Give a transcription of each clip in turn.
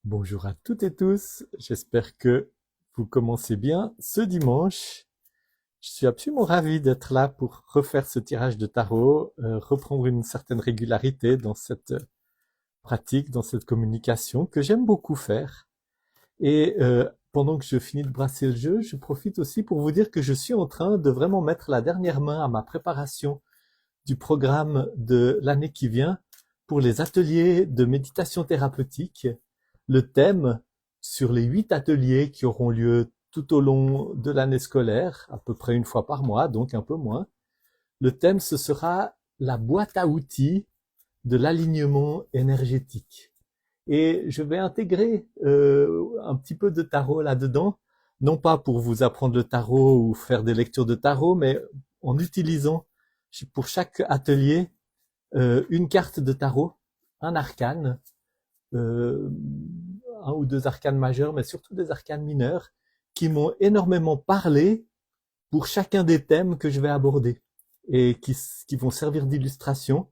Bonjour à toutes et tous, j'espère que vous commencez bien ce dimanche. Je suis absolument ravi d'être là pour refaire ce tirage de tarot, reprendre une certaine régularité dans cette pratique, dans cette communication que j'aime beaucoup faire. Et pendant que je finis de brasser le jeu, je profite aussi pour vous dire que je suis en train de vraiment mettre la dernière main à ma préparation du programme de l'année qui vient pour les ateliers de méditation thérapeutique. Le thème sur les 8 ateliers qui auront lieu tout au long de l'année scolaire, à peu près une fois par mois, donc un peu moins. Le thème, ce sera la boîte à outils de l'alignement énergétique. Et je vais intégrer un petit peu de tarot là-dedans, non pas pour vous apprendre le tarot ou faire des lectures de tarot, mais en utilisant pour chaque atelier une carte de tarot, un arcane, euh, un ou deux arcanes majeurs, mais surtout des arcanes mineurs, qui m'ont énormément parlé pour chacun des thèmes que je vais aborder et qui vont servir d'illustration.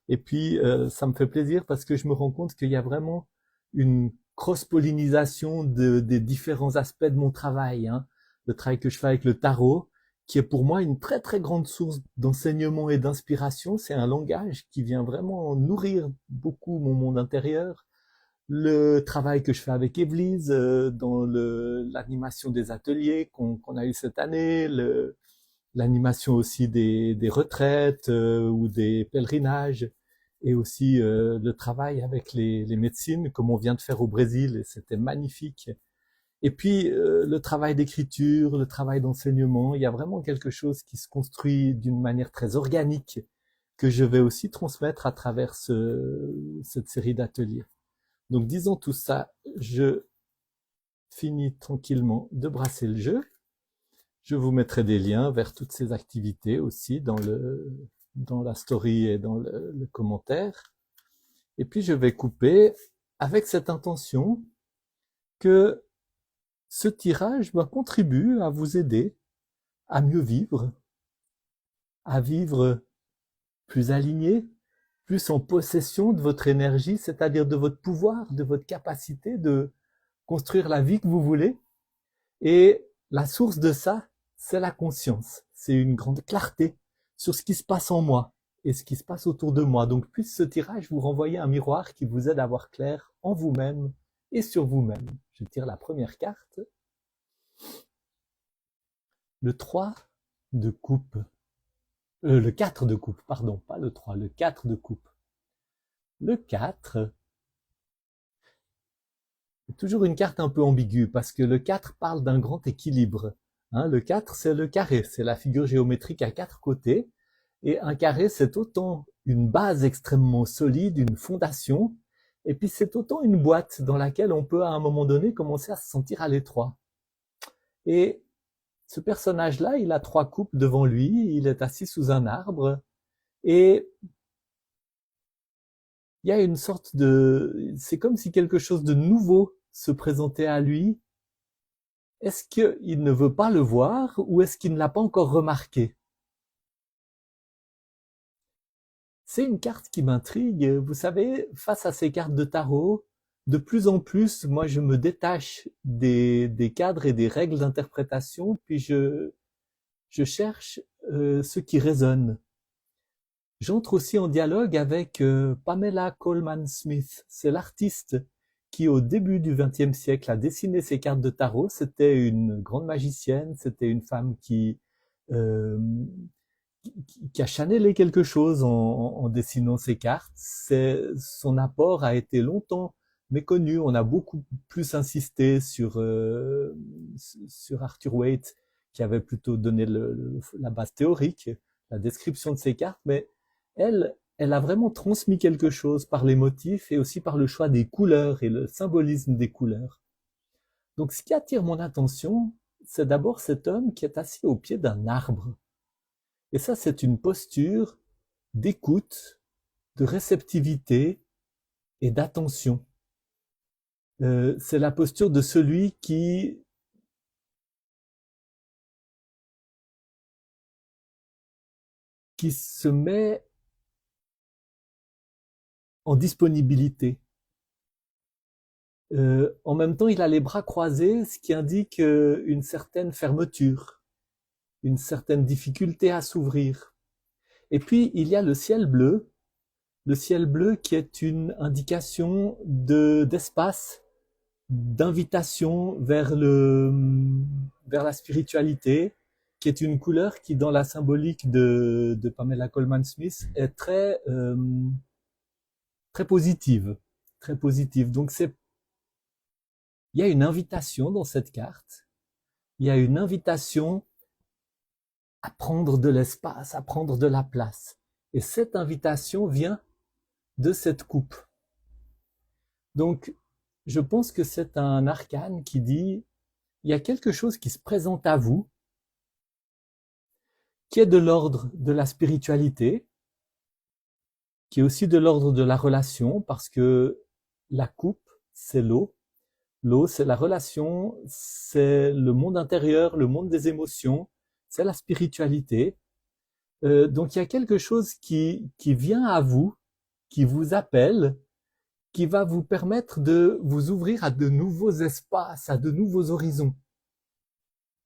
Et puis, ça me fait plaisir parce que je me rends compte qu'il y a vraiment une cross-pollinisation des différents aspects de mon travail, hein. Le travail que je fais avec le tarot, qui est pour moi une très très grande source d'enseignement et d'inspiration. C'est un langage qui vient vraiment nourrir beaucoup mon monde intérieur. Le travail que je fais avec Evelyse dans l'animation des ateliers qu'on a eu cette année, l'animation aussi des retraites ou des pèlerinages, et aussi le travail avec les médecines, comme on vient de faire au Brésil, et c'était magnifique. Et puis le travail d'écriture, le travail d'enseignement, il y a vraiment quelque chose qui se construit d'une manière très organique que je vais aussi transmettre à travers cette série d'ateliers. Donc disons tout ça, je finis tranquillement de brasser le jeu. Je vous mettrai des liens vers toutes ces activités aussi dans la story et dans le commentaire. Et puis je vais couper avec cette intention que ce tirage contribue à vous aider à mieux vivre, à vivre plus aligné, plus en possession de votre énergie, c'est-à-dire de votre pouvoir, de votre capacité de construire la vie que vous voulez. Et la source de ça, c'est la conscience. C'est une grande clarté sur ce qui se passe en moi et ce qui se passe autour de moi. Donc, puisse ce tirage vous renvoyer un miroir qui vous aide à voir clair en vous-même et sur vous-même. Je tire la première carte. Le 3 de coupe. Le 4 de coupe, pardon, pas le 3, le 4 de coupe. Le 4, toujours une carte un peu ambiguë parce que le 4 parle d'un grand équilibre. Hein, le 4, c'est le carré, c'est la figure géométrique à 4 côtés. Et un carré, c'est autant une base extrêmement solide, une fondation, et puis c'est autant une boîte dans laquelle on peut à un moment donné commencer à se sentir à l'étroit. Et ce personnage-là, il a 3 coupes devant lui, il est assis sous un arbre, et il y a une sorte de... C'est comme si quelque chose de nouveau se présentait à lui. Est-ce qu'il ne veut pas le voir ou est-ce qu'il ne l'a pas encore remarqué? C'est une carte qui m'intrigue. Vous savez, face à ces cartes de tarot, de plus en plus, moi, je me détache des cadres et des règles d'interprétation, puis je cherche ce qui résonne. J'entre aussi en dialogue avec Pamela Colman Smith. C'est l'artiste qui, au début du XXe siècle, a dessiné ces cartes de tarot. C'était une grande magicienne, c'était une femme euh, qui a chanelé quelque chose en dessinant ces cartes. Son apport a été longtemps méconnu. On a beaucoup plus insisté sur Arthur Waite, qui avait plutôt donné la base théorique, la description de ces cartes, mais elle a vraiment transmis quelque chose par les motifs et aussi par le choix des couleurs et le symbolisme des couleurs. Donc ce qui attire mon attention, c'est d'abord cet homme qui est assis au pied d'un arbre. Et ça, c'est une posture d'écoute, de réceptivité et d'attention. C'est la posture de celui qui se met en disponibilité. En même temps, il a les bras croisés, ce qui indique une certaine fermeture, une certaine difficulté à s'ouvrir. Et puis, il y a le ciel bleu qui est une indication d'espace, d'invitation vers la spiritualité, qui est une couleur qui, dans la symbolique de Pamela Coleman Smith, est très positive, très positive. Donc il y a une invitation dans cette carte. Il y a une invitation à prendre de l'espace, à prendre de la place. Et cette invitation vient de cette coupe. Donc, je pense que c'est un arcane qui dit, il y a quelque chose qui se présente à vous, qui est de l'ordre de la spiritualité, qui est aussi de l'ordre de la relation, parce que la coupe, c'est l'eau. L'eau, c'est la relation, c'est le monde intérieur, le monde des émotions, c'est la spiritualité. Donc il y a quelque chose qui vient à vous, qui vous appelle, qui va vous permettre de vous ouvrir à de nouveaux espaces, à de nouveaux horizons.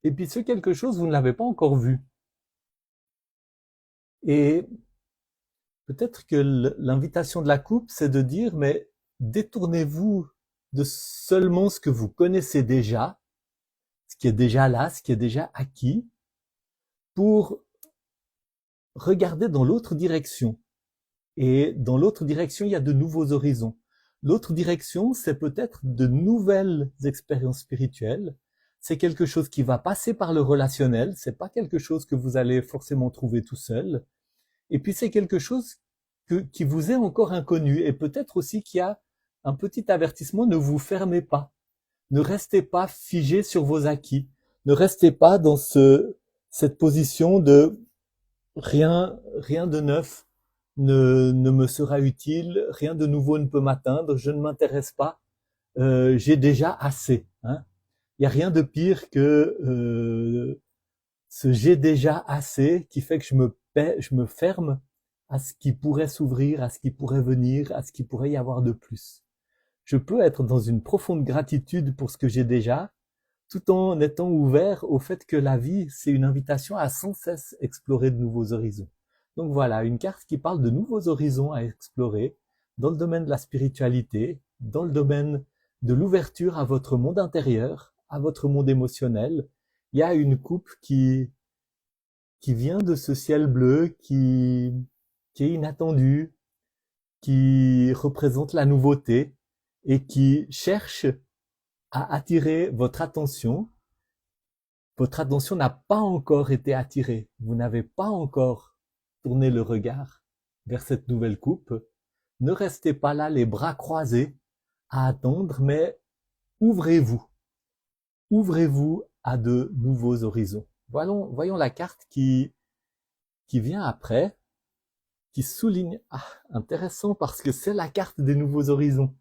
Et puis ce quelque chose, vous ne l'avez pas encore vu. Et peut-être que l'invitation de la coupe, c'est de dire, mais détournez-vous de seulement ce que vous connaissez déjà, ce qui est déjà là, ce qui est déjà acquis, pour regarder dans l'autre direction. Et dans l'autre direction, il y a de nouveaux horizons. L'autre direction, c'est peut-être de nouvelles expériences spirituelles. C'est quelque chose qui va passer par le relationnel. C'est pas quelque chose que vous allez forcément trouver tout seul. Et puis c'est quelque chose qui vous est encore inconnu. Et peut-être aussi qu'il y a un petit avertissement, ne vous fermez pas. Ne restez pas figé sur vos acquis. Ne restez pas dans cette position de rien de neuf ne me sera utile, rien de nouveau ne peut m'atteindre, je ne m'intéresse pas, j'ai déjà assez. Hein. Il n'y a rien de pire que ce j'ai déjà assez qui fait que je me ferme à ce qui pourrait s'ouvrir, à ce qui pourrait venir, à ce qui pourrait y avoir de plus. Je peux être dans une profonde gratitude pour ce que j'ai déjà, tout en étant ouvert au fait que la vie, c'est une invitation à sans cesse explorer de nouveaux horizons. Donc voilà, une carte qui parle de nouveaux horizons à explorer dans le domaine de la spiritualité, dans le domaine de l'ouverture à votre monde intérieur, à votre monde émotionnel. Il y a une coupe qui vient de ce ciel bleu, qui est inattendu, qui représente la nouveauté et qui cherche à attirer votre attention. Votre attention n'a pas encore été attirée. Vous n'avez pas encore tourné le regard vers cette nouvelle coupe. Ne restez pas là les bras croisés à attendre, mais ouvrez-vous. Ouvrez-vous à de nouveaux horizons. Voyons la carte qui vient après, qui souligne, intéressant parce que c'est la carte des nouveaux horizons.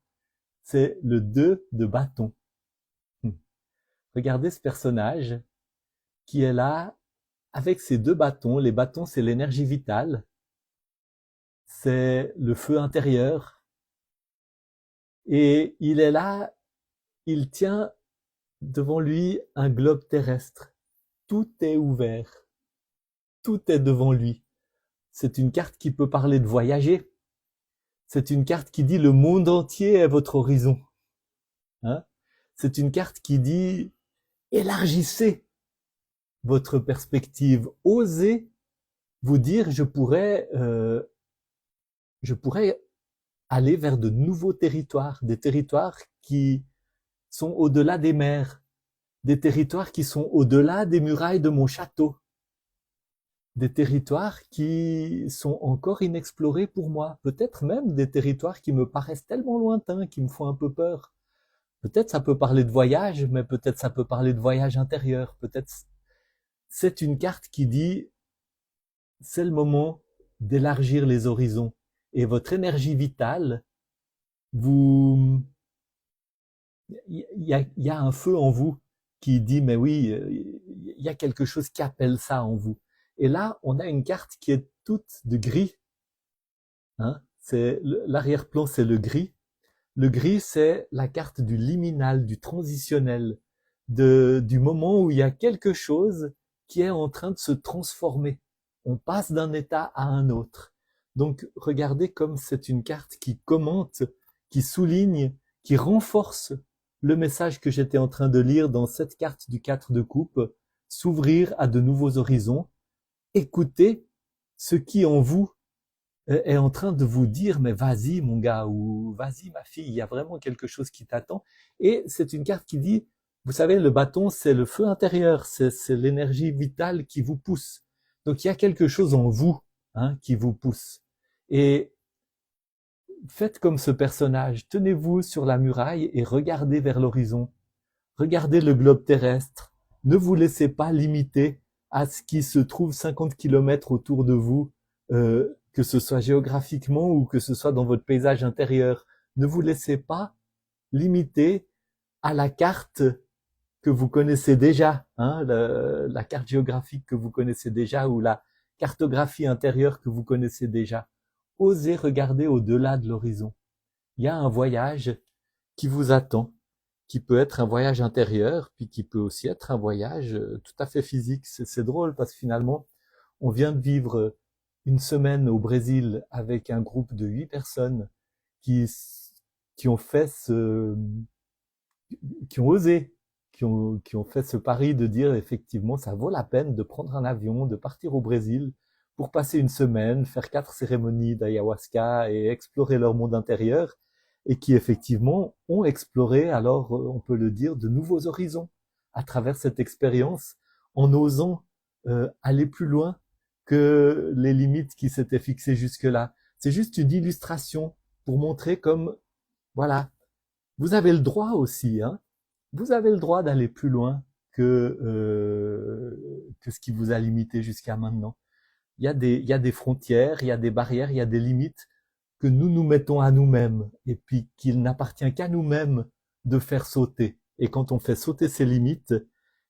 C'est le 2 de bâton. Regardez ce personnage qui est là avec ses deux bâtons. Les bâtons, c'est l'énergie vitale, c'est le feu intérieur. Et il est là, il tient devant lui un globe terrestre. Tout est ouvert, tout est devant lui. C'est une carte qui peut parler de voyager. C'est une carte qui dit le monde entier est votre horizon. Hein? C'est une carte qui dit élargissez votre perspective, osez vous dire je pourrais aller vers de nouveaux territoires, des territoires qui sont au-delà des mers, des territoires qui sont au-delà des murailles de mon château, des territoires qui sont encore inexplorés pour moi, peut-être même des territoires qui me paraissent tellement lointains, qui me font un peu peur. Peut-être ça peut parler de voyage, mais peut-être ça peut parler de voyage intérieur, peut-être c'est une carte qui dit c'est le moment d'élargir les horizons. Et votre énergie vitale, il y a un feu en vous qui dit mais oui, il y a quelque chose qui appelle ça en vous. Et là, on a une carte qui est toute de gris. Hein, l'arrière-plan, c'est le gris. Le gris, c'est la carte du liminal, du transitionnel, du moment où il y a quelque chose qui est en train de se transformer. On passe d'un état à un autre. Donc, regardez comme c'est une carte qui commente, qui souligne, qui renforce le message que j'étais en train de lire dans cette carte du 4 de coupe, s'ouvrir à de nouveaux horizons, écoutez ce qui en vous est en train de vous dire mais vas-y mon gars ou vas-y ma fille, il y a vraiment quelque chose qui t'attend. Et c'est une carte qui dit, vous savez, le bâton c'est le feu intérieur, c'est l'énergie vitale qui vous pousse. Donc il y a quelque chose en vous qui vous pousse. Et faites comme ce personnage, tenez-vous sur la muraille et regardez vers l'horizon. Regardez le globe terrestre. Ne vous laissez pas limiter à ce qui se trouve 50 kilomètres autour de vous, que ce soit géographiquement ou que ce soit dans votre paysage intérieur. Ne vous laissez pas limiter à la carte que vous connaissez déjà, la carte géographique que vous connaissez déjà ou la cartographie intérieure que vous connaissez déjà. Osez regarder au-delà de l'horizon. Il y a un voyage qui vous attend, qui peut être un voyage intérieur, puis qui peut aussi être un voyage tout à fait physique. C'est drôle parce que finalement, on vient de vivre une semaine au Brésil avec un groupe de 8 personnes qui, qui ont fait qui ont osé, qui ont fait ce pari de dire effectivement ça vaut la peine de prendre un avion, de partir au Brésil pour passer une semaine, faire 4 cérémonies d'ayahuasca et explorer leur monde intérieur, et qui effectivement ont exploré, alors on peut le dire, de nouveaux horizons à travers cette expérience, en osant aller plus loin que les limites qui s'étaient fixées jusque-là. C'est juste une illustration pour montrer comme, voilà, vous avez le droit aussi, vous avez le droit d'aller plus loin que ce qui vous a limité jusqu'à maintenant. Il y a des frontières, il y a des barrières, il y a des limites que nous mettons à nous-mêmes, et puis qu'il n'appartient qu'à nous-mêmes de faire sauter. Et quand on fait sauter ces limites,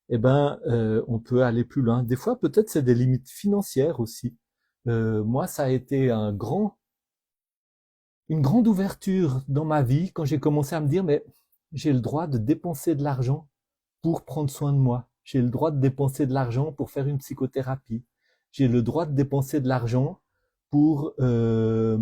on peut aller plus loin. Des fois, peut-être c'est des limites financières aussi. Moi, ça a été une grande ouverture dans ma vie quand j'ai commencé à me dire, mais j'ai le droit de dépenser de l'argent pour prendre soin de moi. J'ai le droit de dépenser de l'argent pour faire une psychothérapie. J'ai le droit de dépenser de l'argent pour, euh,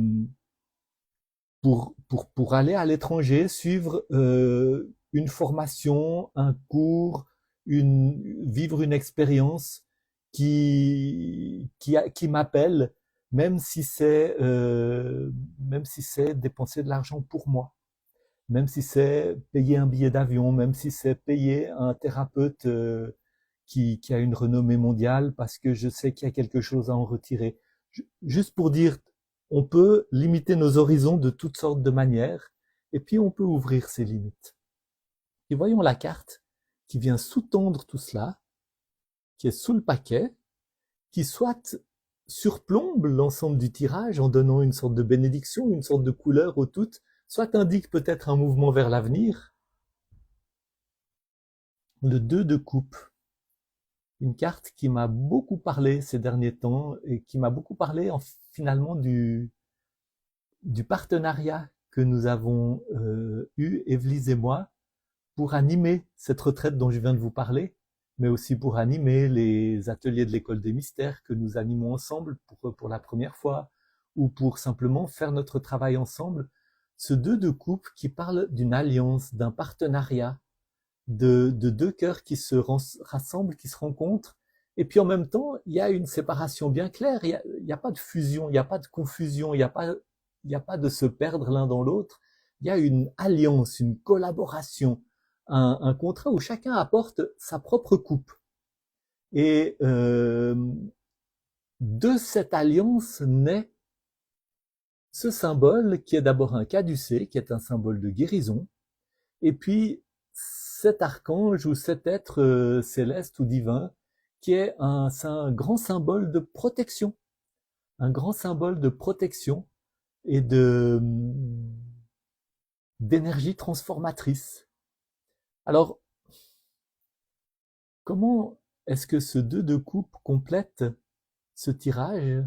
pour aller à l'étranger, suivre une formation, un cours, vivre une expérience qui m'appelle, même si c'est dépenser de l'argent pour moi, même si c'est payer un billet d'avion, même si c'est payer un thérapeute qui a une renommée mondiale parce que je sais qu'il y a quelque chose à en retirer. Juste pour dire, on peut limiter nos horizons de toutes sortes de manières, et puis on peut ouvrir ses limites. Et voyons la carte qui vient sous-tendre tout cela, qui est sous le paquet, qui soit surplombe l'ensemble du tirage en donnant une sorte de bénédiction, une sorte de couleur au tout, soit indique peut-être un mouvement vers l'avenir. Le 2 de coupe, une carte qui m'a beaucoup parlé ces derniers temps et qui m'a beaucoup parlé finalement du partenariat que nous avons eu, Évelyse et moi, pour animer cette retraite dont je viens de vous parler, mais aussi pour animer les ateliers de l'école des mystères que nous animons ensemble pour la première fois, ou pour simplement faire notre travail ensemble. Ce 2 de coupe qui parle d'une alliance, d'un partenariat, de deux cœurs qui se rassemblent, qui se rencontrent, et puis en même temps, il y a une séparation bien claire, il y a pas de fusion, il n'y a pas de confusion, il y a pas de se perdre l'un dans l'autre, il y a une alliance, une collaboration, un contrat où chacun apporte sa propre coupe. Et de cette alliance naît ce symbole qui est d'abord un caducée, qui est un symbole de guérison, et puis cet archange ou cet être céleste ou divin qui est un grand symbole de protection, un grand symbole de protection et d'énergie transformatrice. Alors, comment est-ce que ce 2 de coupe complète ce tirage?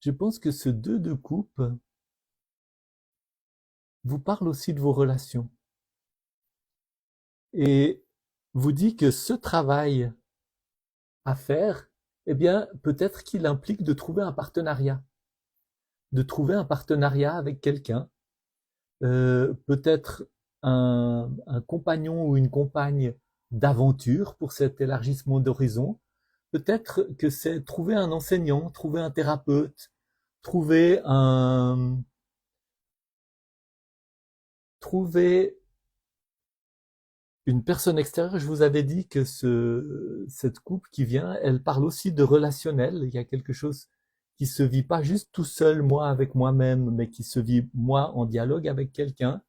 je pense que ce 2 de coupe vous parle aussi de vos relations et vous dit que ce travail à faire, eh bien, peut-être qu'il implique de trouver un partenariat avec quelqu'un, peut-être un compagnon ou une compagne d'aventure pour cet élargissement d'horizon. Peut-être que c'est trouver un enseignant, trouver un thérapeute, trouver trouver une personne extérieure. Je vous avais dit que cette coupe qui vient, elle parle aussi de relationnel. Il y a quelque chose qui se vit pas juste tout seul, moi avec moi-même, mais qui se vit moi en dialogue avec quelqu'un.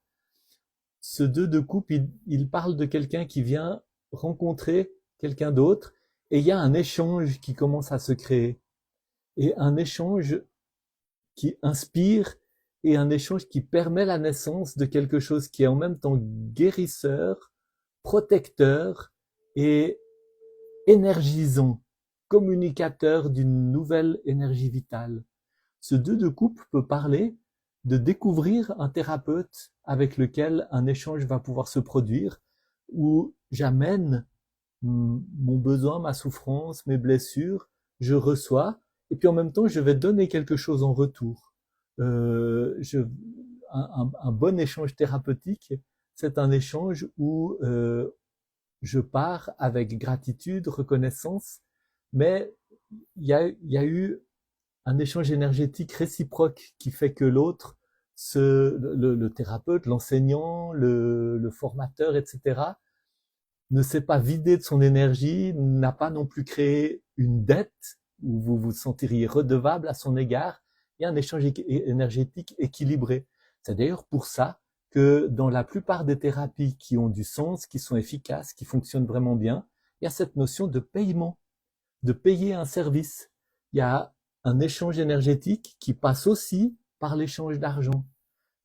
Ce 2 de coupe, il parle de quelqu'un qui vient rencontrer quelqu'un d'autre et il y a un échange qui commence à se créer. Et un échange qui inspire et un échange qui permet la naissance de quelque chose qui est en même temps guérisseur, protecteur et énergisant, communicateur d'une nouvelle énergie vitale. Ce 2 de coupe peut parler de découvrir un thérapeute avec lequel un échange va pouvoir se produire, où j'amène mon besoin, ma souffrance, mes blessures, je reçois, et puis en même temps, je vais donner quelque chose en retour. Un bon échange thérapeutique, c'est un échange où je pars avec gratitude, reconnaissance, mais il y a eu un échange énergétique réciproque qui fait que l'autre, le thérapeute, l'enseignant, le formateur, etc., ne s'est pas vidé de son énergie, n'a pas non plus créé une dette où vous vous sentiriez redevable à son égard. Il y a un échange énergétique équilibré. C'est d'ailleurs pour ça que dans la plupart des thérapies qui ont du sens, qui sont efficaces, qui fonctionnent vraiment bien, il y a cette notion de paiement, de payer un service. Il y a un échange énergétique qui passe aussi par l'échange d'argent.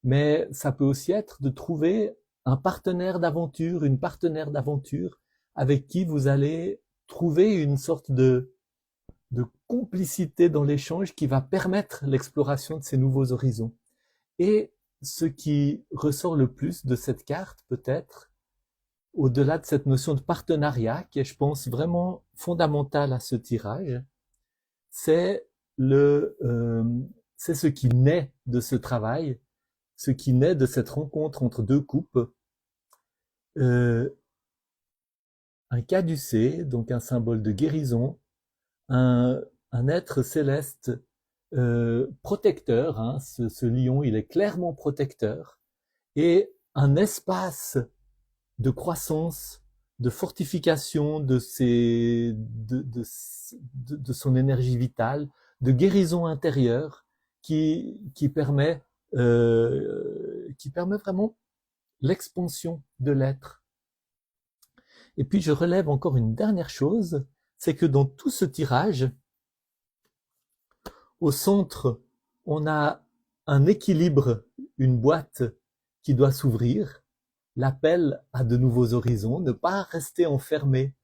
Mais ça peut aussi être de trouver un partenaire d'aventure, une partenaire d'aventure avec qui vous allez trouver une sorte de complicité dans l'échange qui va permettre l'exploration de ces nouveaux horizons. Et ce qui ressort le plus de cette carte, peut-être, au-delà de cette notion de partenariat, qui est, je pense, vraiment fondamentale à ce tirage, c'est c'est ce qui naît de ce travail, ce qui naît de cette rencontre entre 2 coupes, un caducée, donc un symbole de guérison, un, un être céleste protecteur, hein, ce lion, il est clairement protecteur, et un espace de croissance, de fortification de son énergie vitale, de guérison intérieure qui permet vraiment l'expansion de l'être. Et puis je relève encore une dernière chose, c'est que dans tout ce tirage, au centre, on a un équilibre, une boîte qui doit s'ouvrir, l'appel à de nouveaux horizons, ne pas rester enfermé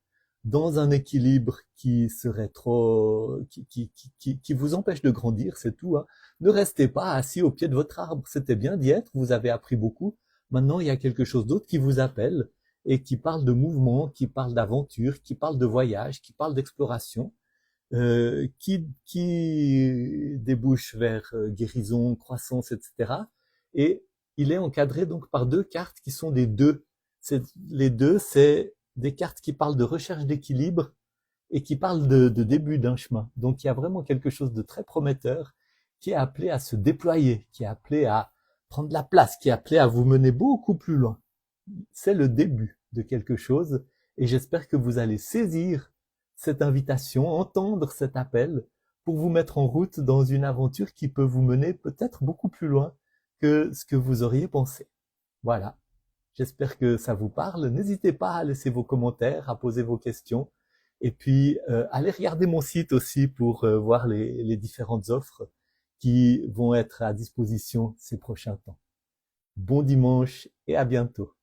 dans un équilibre qui serait trop, qui vous empêche de grandir, c'est tout, hein. Ne restez pas assis au pied de votre arbre. C'était bien d'y être, vous avez appris beaucoup. Maintenant, il y a quelque chose d'autre qui vous appelle et qui parle de mouvement, qui parle d'aventure, qui parle de voyage, qui parle d'exploration, qui débouche vers guérison, croissance, etc. Et il est encadré donc par 2 cartes qui sont des 2. Les 2, c'est des cartes qui parlent de recherche d'équilibre et qui parlent de début d'un chemin. Donc il y a vraiment quelque chose de très prometteur qui est appelé à se déployer, qui est appelé à prendre la place, qui est appelé à vous mener beaucoup plus loin. C'est le début de quelque chose et j'espère que vous allez saisir cette invitation, entendre cet appel pour vous mettre en route dans une aventure qui peut vous mener peut-être beaucoup plus loin que ce que vous auriez pensé. Voilà. J'espère que ça vous parle. N'hésitez pas à laisser vos commentaires, à poser vos questions. Et puis, allez regarder mon site aussi pour voir les différentes offres qui vont être à disposition ces prochains temps. Bon dimanche et à bientôt.